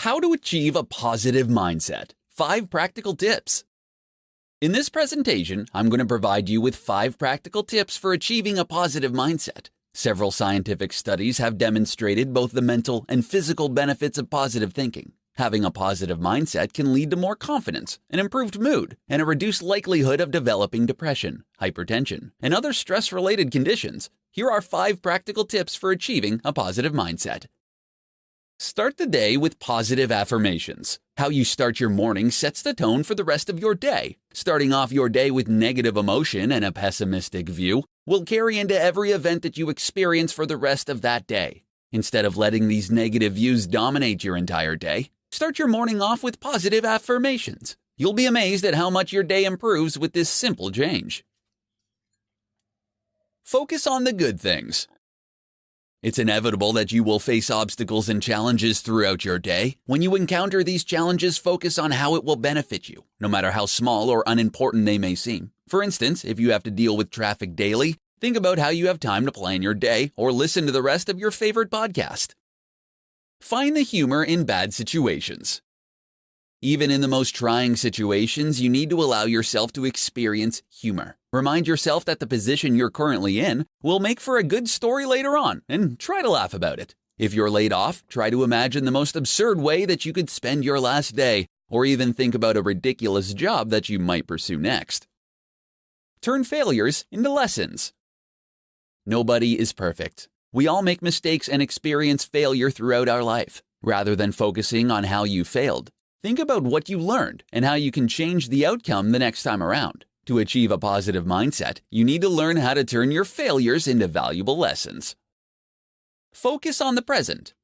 How to achieve a positive mindset. 5 practical tips. In this presentation, I'm going to provide you with 5 practical tips for achieving a positive mindset. Several scientific studies have demonstrated both the mental and physical benefits of positive thinking. Having a positive mindset can lead to more confidence, an improved mood, and a reduced likelihood of developing depression, hypertension, and other stress-related conditions. Here are 5 practical tips for achieving a positive mindset. Start the day with positive affirmations. How you start your morning sets the tone for the rest of your day. Starting off your day with negative emotion and a pessimistic view will carry into every event that you experience for the rest of that day. Instead of letting these negative views dominate your entire day, start your morning off with positive affirmations. You'll be amazed at how much your day improves with this simple change. Focus on the good things. It's inevitable that you will face obstacles and challenges throughout your day. When you encounter these challenges, focus on how it will benefit you, no matter how small or unimportant they may seem. For instance, if you have to deal with traffic daily, think about how you have time to plan your day or listen to the rest of your favorite podcast. Find the humor in bad situations. Even in the most trying situations, you need to allow yourself to experience humor. Remind yourself that the position you're currently in will make for a good story later on, and try to laugh about it. If you're laid off, try to imagine the most absurd way that you could spend your last day, or even think about a ridiculous job that you might pursue next. Turn failures into lessons. Nobody is perfect. We all make mistakes and experience failure throughout our life. Rather than focusing on how you failed, think about what you learned and how you can change the outcome the next time around. To achieve a positive mindset, you need to learn how to turn your failures into valuable lessons. Focus on the present.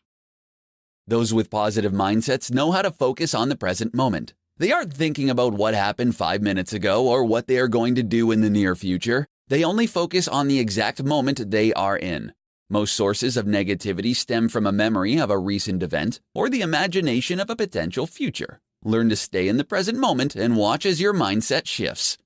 Those with positive mindsets know how to focus on the present moment. They aren't thinking about what happened 5 minutes ago or what they are going to do in the near future. They only focus on the exact moment they are in. Most sources of negativity stem from a memory of a recent event or the imagination of a potential future. Learn to stay in the present moment and watch as your mindset shifts.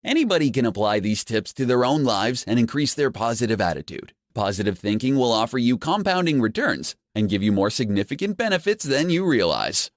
Anybody can apply these tips to their own lives and increase their positive attitude. Positive thinking will offer you compounding returns and give you more significant benefits than you realize.